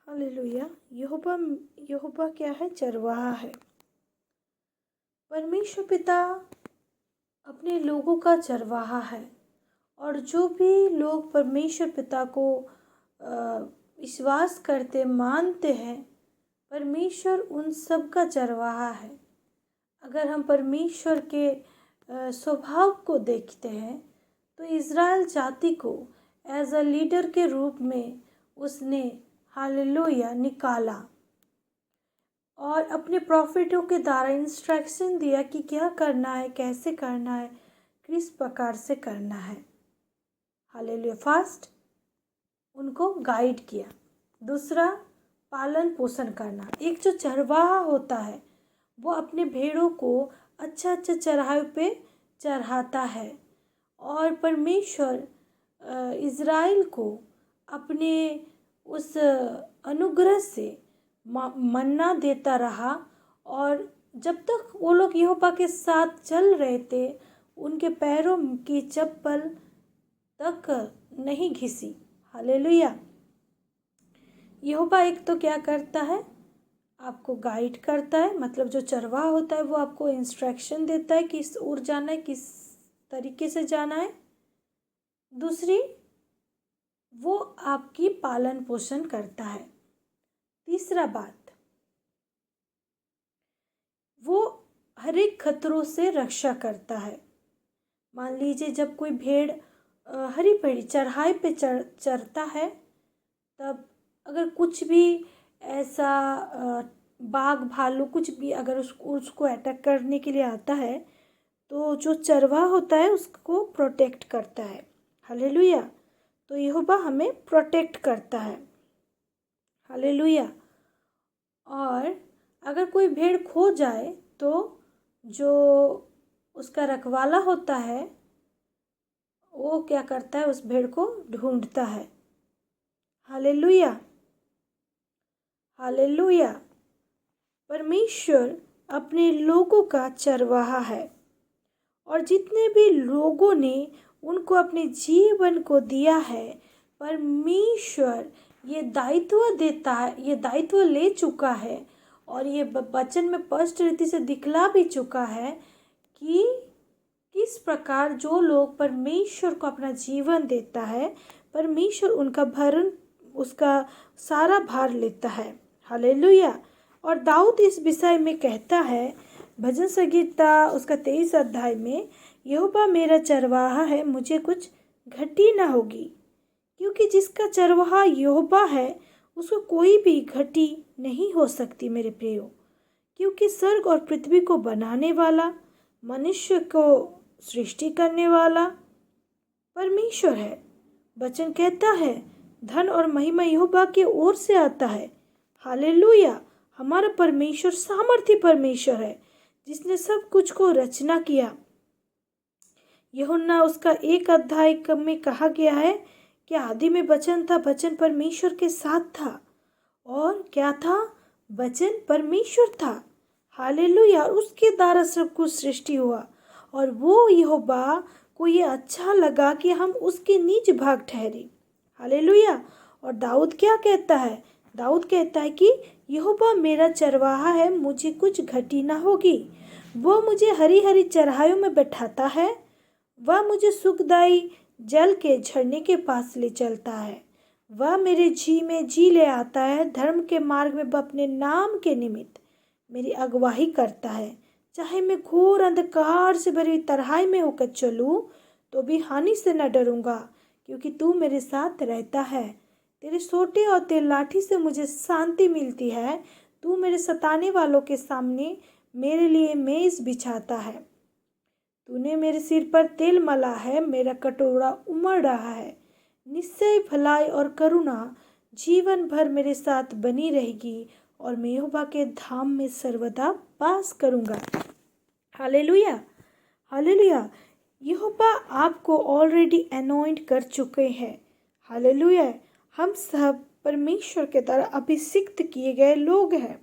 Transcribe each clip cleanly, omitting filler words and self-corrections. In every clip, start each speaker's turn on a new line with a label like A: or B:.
A: Hallelujah. यहोवा यहोवा क्या है? चरवाहा है। परमेश्वर पिता अपने लोगों का चरवाहा है और जो भी लोग परमेश्वर पिता को विश्वास करते मानते हैं, परमेश्वर उन सब का चरवाहा है। अगर हम परमेश्वर के स्वभाव को देखते हैं तो इज़राइल जाति को एज अ लीडर के रूप में उसने हालेलुया निकाला और अपने प्रॉफिटों के द्वारा इंस्ट्रक्शन दिया कि क्या करना है, कैसे करना है, किस प्रकार से करना है। हालेलुया। फर्स्ट उनको गाइड किया, दूसरा पालन पोषण करना। एक जो चरवाहा होता है वो अपने भेड़ों को अच्छा अच्छा चराहे पे चढ़ाता है और परमेश्वर इज़राइल को अपने उस अनुग्रह से मन्ना देता रहा और जब तक वो लोग यहोवा के साथ चल रहे थे उनके पैरों की चप्पल तक नहीं घिसी। हालेलुया। यहोवा एक तो क्या करता है? आपको गाइड करता है, मतलब जो चरवाहा होता है वो आपको इंस्ट्रक्शन देता है किस ओर जाना है, किस तरीके से जाना है। दूसरी, वो आपकी पालन पोषण करता है। तीसरा बात, वो हर एक खतरों से रक्षा करता है। मान लीजिए जब कोई भेड़ हरी भरी चढ़ाई पे चरता है, तब अगर कुछ भी ऐसा बाघ भालू कुछ भी अगर उसको अटैक करने के लिए आता है तो जो चरवाहा होता है उसको प्रोटेक्ट करता है। हालेलुया। तो यहोवा हमें प्रोटेक्ट करता है। हालेलुया। और अगर कोई भेड़ खो जाए तो जो उसका रखवाला होता है वो क्या करता है? उस भेड़ को ढूंढता है। हालेलुया। हालेलुया। परमेश्वर अपने लोगों का चरवाहा है और जितने भी लोगों ने उनको अपने जीवन को दिया है, परमेश्वर ये दायित्व देता है, ये दायित्व ले चुका है और ये वचन में स्पष्ट रीति से दिखला भी चुका है कि किस प्रकार जो लोग परमेश्वर को अपना जीवन देता है, परमेश्वर उनका भरण, उसका सारा भार लेता है। हालेलुया। और दाऊद इस विषय में कहता है, भजन संगीता उसका 23 अध्याय में, यहोवा मेरा चरवाहा है, मुझे कुछ घटी ना होगी। क्योंकि जिसका चरवाहा यहोवा है उसको कोई भी घटी नहीं हो सकती मेरे प्रियो। क्योंकि स्वर्ग और पृथ्वी को बनाने वाला, मनुष्य को सृष्टि करने वाला परमेश्वर है। वचन कहता है, धन और महिमा यहोवा की ओर से आता है। हालेलुया। हमारा परमेश्वर सामर्थी परमेश्वर है जिसने सब कुछ को रचना किया। यूहन्ना उसका 1 अध्याय में कहा गया है कि आदि में वचन था, वचन परमेश्वर के साथ था और क्या था? वचन परमेश्वर था। हालेलुया। उसके द्वारा सब कुछ सृष्टि हुआ और वो यहोवा को ये अच्छा लगा कि हम उसके निज भाग ठहरे। हालेलुया। और दाऊद क्या कहता है? दाऊद कहता है कि यहोवा मेरा चरवाहा है, मुझे कुछ घटी ना होगी। वो मुझे हरी हरी चराइयों में बैठाता है, वह मुझे सुखदाई जल के झरने के पास ले चलता है। वह मेरे जी में जी ले आता है, धर्म के मार्ग में वह अपने नाम के निमित्त मेरी अगुवाई करता है। चाहे मैं घोर अंधकार से भरी तराई में होकर चलूं तो भी हानि से न डरूंगा, क्योंकि तू मेरे साथ रहता है। तेरे सोटे और तेरे लाठी से मुझे शांति मिलती है। तू मेरे सताने वालों के सामने मेरे लिए मेज बिछाता है। तूने मेरे सिर पर तेल मला है, मेरा कटोरा उमड़ रहा है। निश्चय भलाई और करुणा जीवन भर मेरे साथ बनी रहेगी और मैं यहोवा के धाम में सर्वदा वास करूंगा। हालेलुया। हालेलुया। यहोवा आपको ऑलरेडी अनॉइंट कर चुके हैं। हालेलुया। हम सब परमेश्वर के द्वारा अभिषिक्त किए गए लोग हैं।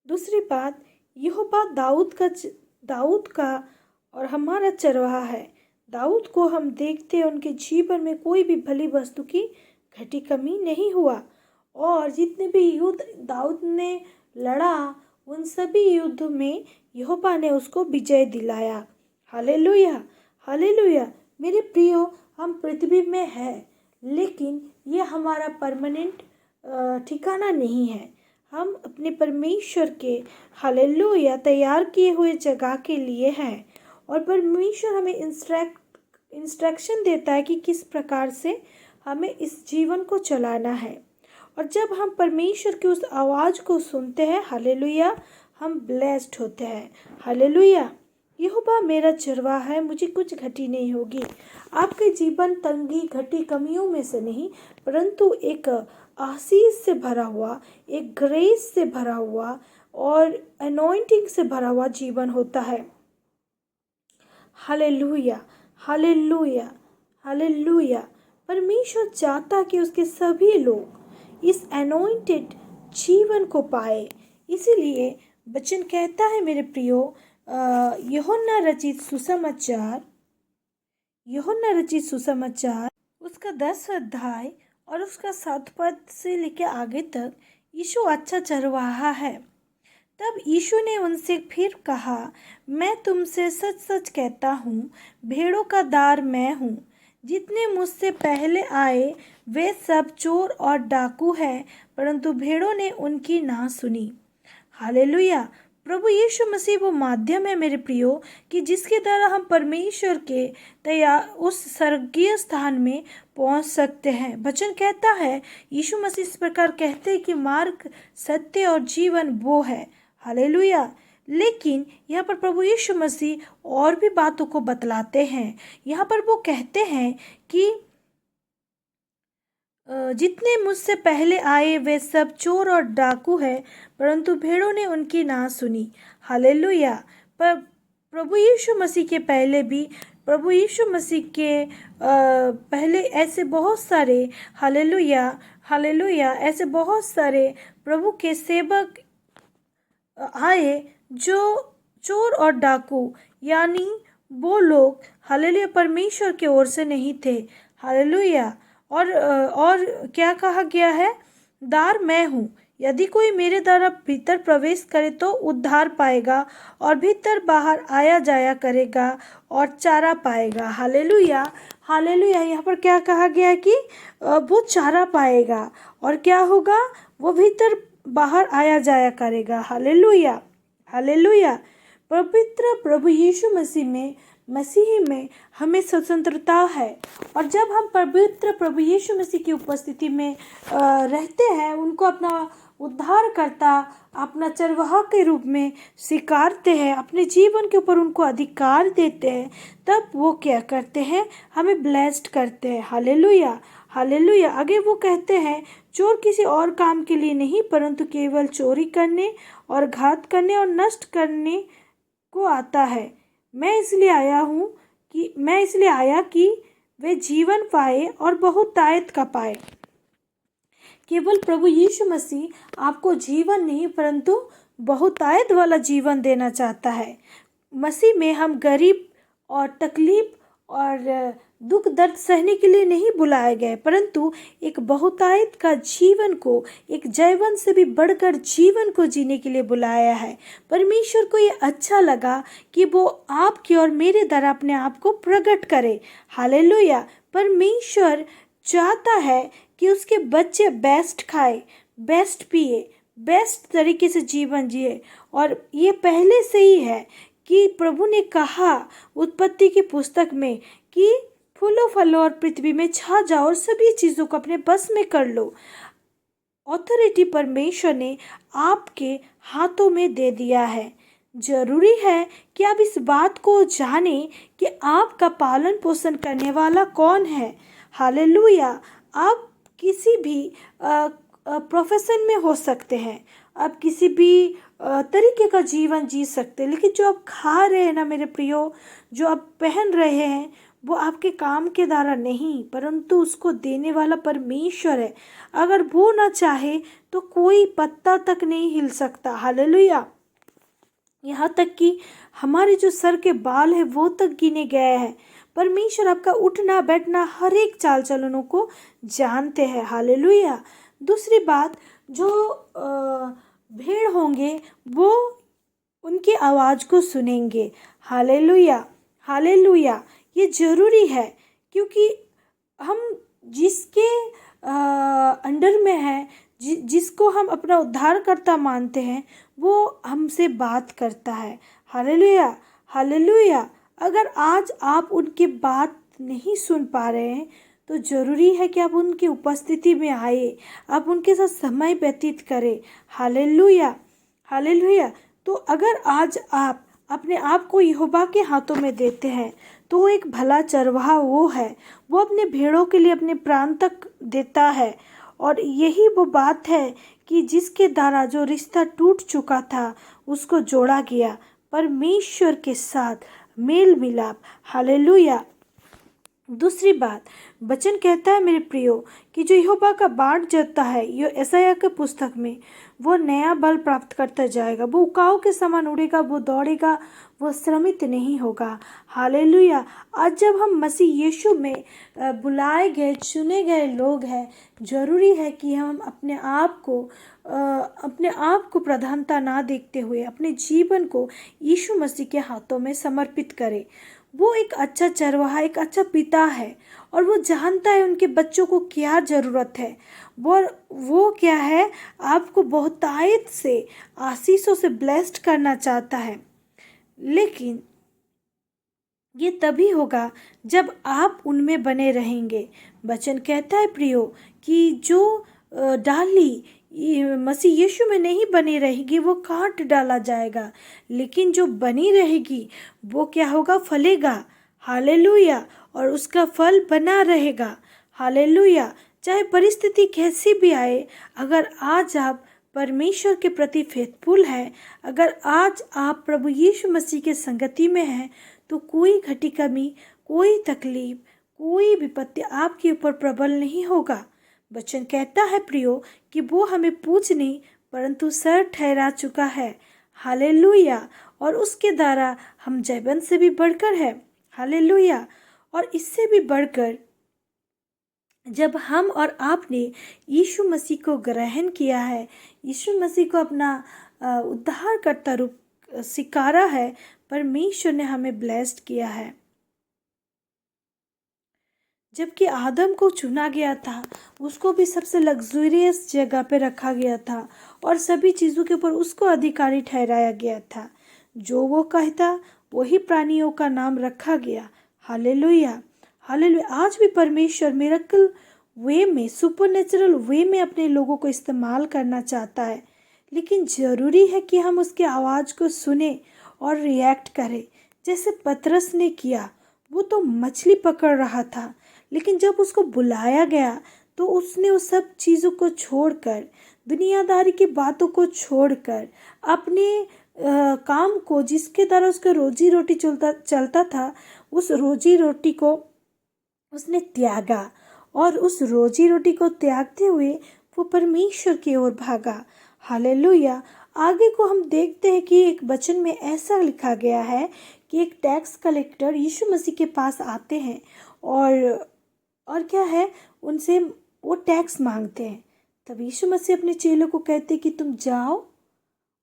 A: दूसरी बात, यहोवा दाऊद का और हमारा चरवाहा है। दाऊद को हम देखते हैं, उनके जीवन में कोई भी भली वस्तु की घटी कमी नहीं हुआ और जितने भी युद्ध दाऊद ने लड़ा उन सभी युद्ध में यहोवा ने उसको विजय दिलाया। Hallelujah, hallelujah. मेरे प्रियो, हम पृथ्वी में है लेकिन ये हमारा परमानेंट ठिकाना नहीं है। हम अपने परमेश्वर के हालेलुया तैयार किए हुए जगह के लिए हैं और परमेश्वर हमें इंस्ट्रक्शन देता है कि किस प्रकार से हमें इस जीवन को चलाना है। और जब हम परमेश्वर की उस आवाज़ को सुनते हैं, हालेलुया, हम ब्लेस्ड होते हैं। हालेलुया। यहोवा मेरा चरवाहा है, मुझे कुछ घटी नहीं होगी। आपके जीवन तंगी घटी कमियों में से नहीं, परंतु एक आशीष से भरा हुआ, एक ग्रेस से भरा हुआ और अनॉइंटिंग से भरा हुआ जीवन होता है। Hallelujah, hallelujah, hallelujah. परमेश्वर चाहता कि उसके सभी लोग इस अनॉइंटेड जीवन को पाए। इसीलिए वचन कहता है मेरे प्रियो, यूहन्ना रचित सुसमाचार उसका 10 अध्याय और उसका 7 पद से लेकर आगे तक, यीशु अच्छा चरवाहा है। तब यीशु ने उनसे फिर कहा, मैं तुमसे सच सच कहता हूँ, भेड़ों का दार मैं हूँ। जितने मुझसे पहले आए वे सब चोर और डाकू हैं, परंतु भेड़ों ने उनकी ना सुनी। हालेलुया। प्रभु यीशु मसीह वो माध्यम है मेरे प्रियो कि जिसके द्वारा हम परमेश्वर के तैयार उस स्वर्गीय स्थान में पहुंच सकते हैं। वचन कहता है, यीशु मसीह इस प्रकार कहते हैं कि मार्ग, सत्य और जीवन वो है। हालेलुया। लेकिन यहाँ पर प्रभु यीशु मसीह और भी बातों को बतलाते हैं। यहाँ पर वो कहते हैं कि जितने मुझसे पहले आए वे सब चोर और डाकू हैं, परंतु भेड़ों ने उनकी ना सुनी। हालेलुया। पर प्रभु यीशु मसीह के पहले भी, प्रभु यीशु मसीह के पहले ऐसे बहुत सारे, हालेलुया, हालेलुया, ऐसे बहुत सारे प्रभु के सेवक आए जो चोर और डाकू, यानी वो लोग हालेलुया परमेश्वर के ओर से नहीं थे। हालेलुया। और क्या कहा गया है? दार मैं हूँ, यदि कोई मेरे द्वारा भीतर प्रवेश करे तो उद्धार पाएगा और भीतर बाहर आया जाया करेगा और चारा पाएगा। Hallelujah, hallelujah. यहाँ पर क्या कहा गया है कि वो चारा पाएगा और क्या होगा? वो भीतर बाहर आया जाया करेगा। Hallelujah, hallelujah. पवित्र प्रभु यीशु मसीह में हमें स्वतंत्रता है। और जब हम पवित्र प्रभु यीशु मसीह की उपस्थिति में रहते हैं, उनको अपना उद्धारकर्ता, अपना चरवाहा के रूप में स्वीकारते हैं, अपने जीवन के ऊपर उनको अधिकार देते हैं, तब वो क्या करते हैं? हमें ब्लेस्ड करते हैं। Hallelujah, hallelujah. आगे वो कहते हैं, चोर किसी और काम के लिए नहीं, परंतु केवल चोरी करने और घात करने और नष्ट करने को आता है। मैं इसलिए आया कि वे जीवन पाए और बहुतायत का पाए। केवल प्रभु यीशु मसीह आपको जीवन नहीं परंतु बहुतायत वाला जीवन देना चाहता है। मसीह में हम गरीब और तकलीफ और दुख दर्द सहने के लिए नहीं बुलाए गए, परंतु एक बहुतायत का जीवन को, एक जैवन से भी बढ़कर जीवन को जीने के लिए बुलाया है। परमेश्वर को ये अच्छा लगा कि वो आपकी और मेरे द्वारा अपने आप को प्रकट करे। हालेलुया। परमेश्वर चाहता है कि उसके बच्चे बेस्ट खाए, बेस्ट पिए, बेस्ट तरीके से जीवन जिए। और ये पहले से ही है कि प्रभु ने कहा उत्पत्ति की पुस्तक में कि फूलों फलों और पृथ्वी में छा जाओ और सभी चीज़ों को अपने बस में कर लो। ऑथोरिटी परमेश्वर ने आपके हाथों में दे दिया है। जरूरी है कि आप इस बात को जानें कि आपका पालन पोषण करने वाला कौन है। हालेलुया। आप किसी भी प्रोफेशन में हो सकते हैं, आप किसी भी तरीके का जीवन जी सकते हैं, लेकिन जो आप खा रहे हैं ना मेरे प्रियो, जो आप पहन रहे हैं, वो आपके काम के द्वारा नहीं, परंतु उसको देने वाला परमेश्वर है। अगर वो ना चाहे तो कोई पत्ता तक नहीं हिल सकता। हालेलुया। यहाँ तक कि हमारे जो सर के बाल है वो तक गिने गए हैं। परमेश्वर आपका उठना बैठना हर एक चाल चलनों को जानते हैं। हालेलुया। दूसरी बात, जो भेड़ होंगे वो उनकी आवाज़ को सुनेंगे। Hallelujah, hallelujah. ये ज़रूरी है, क्योंकि हम जिसके अंडर में है, जिसको हम अपना उद्धारकर्ता मानते हैं, वो हमसे बात करता है। Hallelujah, hallelujah. अगर आज आप उनकी बात नहीं सुन पा रहे हैं तो ज़रूरी है कि आप उनकी उपस्थिति में आए, आप उनके साथ समय व्यतीत करें। Hallelujah, hallelujah. तो अगर आज आप अपने आप को यहोवा के हाथों में देते हैं तो वो एक भला चरवाहा वो है, वो अपने भेड़ों के लिए अपने प्राण तक देता है। और यही वो बात है कि जिसके द्वारा जो रिश्ता टूट चुका था उसको जोड़ा गया परमेश्वर के साथ, मेल मिलाप। हालेलुया। दूसरी बात, वचन कहता है मेरे प्रियो कि जो यहोवा का बाट जोतता है, ये यशायाह के पुस्तक में, वो नया बल प्राप्त करता जाएगा, वो उकाव के समान उड़ेगा, वो दौड़ेगा, वो श्रमित नहीं होगा। हालेलुया। आज जब हम मसीह यीशु में बुलाए गए, चुने गए लोग हैं, जरूरी है कि हम अपने आप को प्रधानता ना देखते हुए अपने जीवन को यीशु मसीह के हाथों में समर्पित करें। वो एक अच्छा चरवाहा, एक अच्छा पिता है, और वो जानता है उनके बच्चों को क्या ज़रूरत है। वो क्या है, आपको बहुतायत से आशीषों से ब्लेस्ड करना चाहता है। लेकिन ये तभी होगा जब आप उनमें बने रहेंगे। वचन कहता है प्रियो कि जो डाली मसीह यीशु में नहीं बनी रहेगी वो काट डाला जाएगा, लेकिन जो बनी रहेगी वो क्या होगा, फलेगा। हालेलुया। और उसका फल बना रहेगा। हालेलुया। चाहे परिस्थिति कैसी भी आए, अगर आज आप परमेश्वर के प्रति फेथफुल है, अगर आज आप प्रभु यीशु मसीह के संगति में हैं, तो कोई घटी कमी, कोई तकलीफ, कोई विपत्ति आपके ऊपर प्रबल नहीं होगा। वचन कहता है प्रियो कि वो हमें पूछ नहीं परंतु सर ठहरा चुका है। हालेलुया। और उसके द्वारा हम जयवंत से भी बढ़कर है। हालेलुया। और इससे भी बढ़कर जब हम और आपने यीशु मसीह को ग्रहण किया है, यीशु मसीह को अपना उद्धारकर्ता रूप स्वीकारा है, परमेश्वर ने हमें ब्लेस्ड किया है। जबकि आदम को चुना गया था, उसको भी सबसे लग्जूरियस जगह पे रखा गया था और सभी चीज़ों के ऊपर उसको अधिकारी ठहराया गया था। जो वो कहता वही प्राणियों का नाम रखा गया। Hallelujah, hallelujah. आज भी परमेश्वर मिरेकल वे में, सुपरनेचुरल वे में अपने लोगों को इस्तेमाल करना चाहता है, लेकिन ज़रूरी है कि हम उसकी आवाज़ को सुने और रिएक्ट करें, जैसे पतरस ने किया। वो तो मछली पकड़ रहा था, लेकिन जब उसको बुलाया गया तो उसने उस सब चीज़ों को छोड़कर, दुनियादारी की बातों को छोड़कर, अपने काम को जिसके द्वारा उसका रोजी रोटी चलता था, उस रोजी रोटी को उसने त्यागा और उस रोजी रोटी को त्यागते हुए वो परमेश्वर की ओर भागा। हालेलुया। आगे को हम देखते हैं कि एक वचन में ऐसा लिखा गया है कि एक टैक्स कलेक्टर यीशु मसीह के पास आते हैं और क्या है, उनसे वो टैक्स मांगते हैं। तब यीशु मसीह अपने चेलों को कहते कि तुम जाओ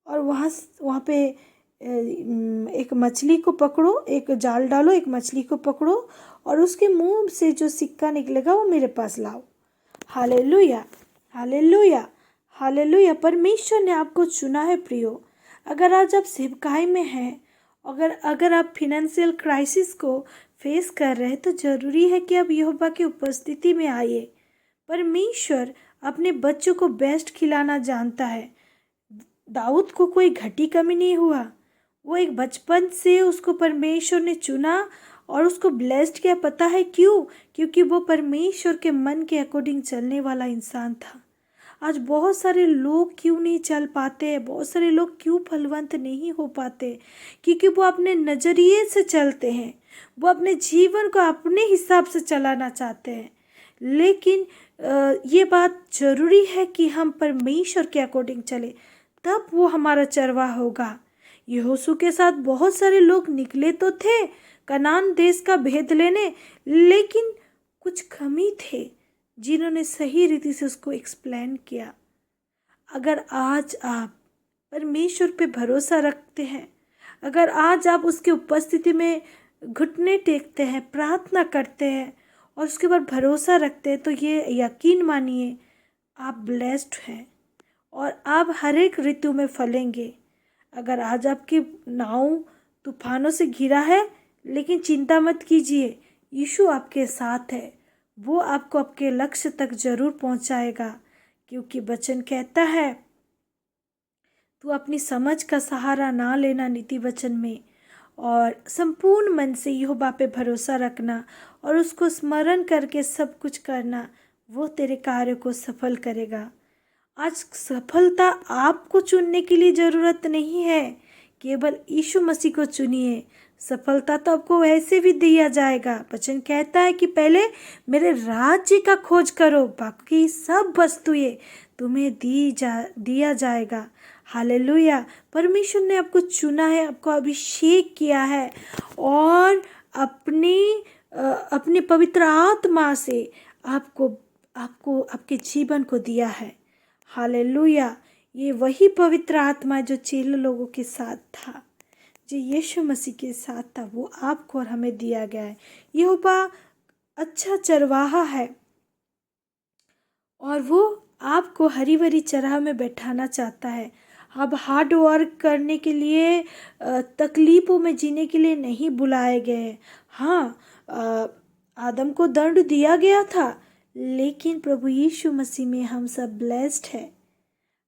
A: और वहाँ पे एक मछली को पकड़ो, एक जाल डालो, एक मछली को पकड़ो और उसके मुंह से जो सिक्का निकलेगा वो मेरे पास लाओ। Hallelujah, hallelujah, hallelujah. परमेश्वर ने आपको चुना है प्रियो। अगर आज आप सेवकाई में हैं, अगर आप फिनेंशियल क्राइसिस को फेस कर रहे हैं, तो ज़रूरी है कि आप यहोवा की उपस्थिति में आइए। परमेश्वर अपने बच्चों को बेस्ट खिलाना जानता है। दाऊद को कोई घटी कमी नहीं हुआ। वो एक बचपन से उसको परमेश्वर ने चुना और उसको ब्लेस्ड किया। पता है क्यों? क्योंकि वो परमेश्वर के मन के अकॉर्डिंग चलने वाला इंसान था। आज बहुत सारे लोग क्यों नहीं चल पाते, बहुत सारे लोग क्यों फलवंत नहीं हो पाते? क्योंकि वो अपने नज़रिए से चलते हैं, वो अपने जीवन को अपने हिसाब से चलाना चाहते हैं। लेकिन ये बात ज़रूरी है कि हम परमेश्वर के अकॉर्डिंग चले, तब वो हमारा चरवाहा होगा। यहोशू के साथ बहुत सारे लोग निकले तो थे कनान देश का भेद लेने, लेकिन कुछ कमी थे जिन्होंने सही रीति से उसको एक्सप्लेन किया। अगर आज आप परमेश्वर पे भरोसा रखते हैं, अगर आज आप उसकी उपस्थिति में घुटने टेकते हैं, प्रार्थना करते हैं और उसके ऊपर भरोसा रखते हैं, तो ये यकीन मानिए आप ब्लेस्ड हैं और आप हर एक ऋतु में फलेंगे। अगर आज आपकी नाव तूफानों से घिरा है, लेकिन चिंता मत कीजिए, यीशु आपके साथ है। वो आपको आपके लक्ष्य तक जरूर पहुंचाएगा, क्योंकि वचन कहता है तू अपनी समझ का सहारा ना लेना नीति वचन में, और संपूर्ण मन से यहोवा पे भरोसा रखना और उसको स्मरण करके सब कुछ करना। वो तेरे कार्य को सफल करेगा। आज सफलता आपको चुनने के लिए ज़रूरत नहीं है, केवल यीशु मसीह को चुनिए। सफलता तो आपको वैसे भी दिया जाएगा। वचन कहता है कि पहले मेरे राज्य का खोज करो, बाकी सब वस्तुएं तुम्हें दिया जाएगा। हालेलुया। परमेश्वर ने आपको चुना है, आपको अभिषेक किया है और अपनी पवित्र आत्मा से आपको आपके जीवन को दिया है। हालेलुया। ये वही पवित्र आत्मा जो चेलों लोगों के साथ था, जो यीशु मसीह के साथ था, वो आपको और हमें दिया गया है। यहोवा अच्छा चरवाहा है और वो आपको हरी भरी चराह में बैठाना चाहता है। आप हार्ड वर्क करने के लिए, तकलीफ़ों में जीने के लिए नहीं बुलाए गए हैं। हाँ, आदम को दंड दिया गया था, लेकिन प्रभु यीशु मसीह में हम सब ब्लेस्ड है।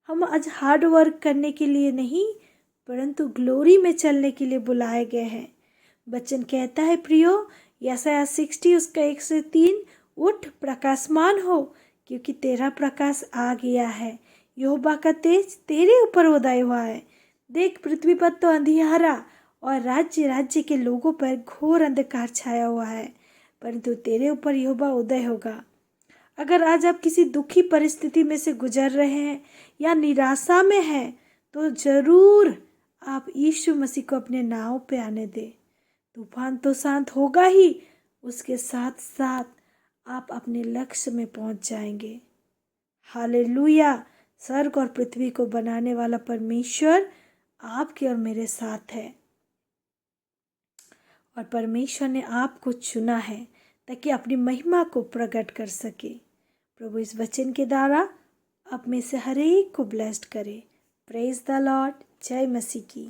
A: हम आज हार्ड वर्क करने के लिए नहीं, परंतु ग्लोरी में चलने के लिए बुलाए गए हैं। वचन कहता है प्रियो, यशायाह 60 उसका 1 से 3, उठ प्रकाशमान हो, क्योंकि तेरा प्रकाश आ गया है, यहोवा का तेज तेरे ऊपर उदय हुआ है। देख, पृथ्वी पर तो अंधियारा और राज्य राज्य के लोगों पर घोर अंधकार छाया हुआ है, परंतु तेरे ऊपर यहोवा उदय होगा। अगर आज आप किसी दुखी परिस्थिति में से गुजर रहे हैं या निराशा में हैं, तो जरूर आप यीशु मसीह को अपने नाव पे आने दें। तूफान तो शांत होगा ही, उसके साथ साथ आप अपने लक्ष्य में पहुंच जाएंगे। हालेलुया। स्वर्ग और पृथ्वी को बनाने वाला परमेश्वर आपके और मेरे साथ है, और परमेश्वर ने आपको चुना है ताकि अपनी महिमा को प्रकट कर सके। प्रभु इस वचन के द्वारा आप में से हर एक को ब्लेस्ड करे। Praise the Lord. जय मसीह की।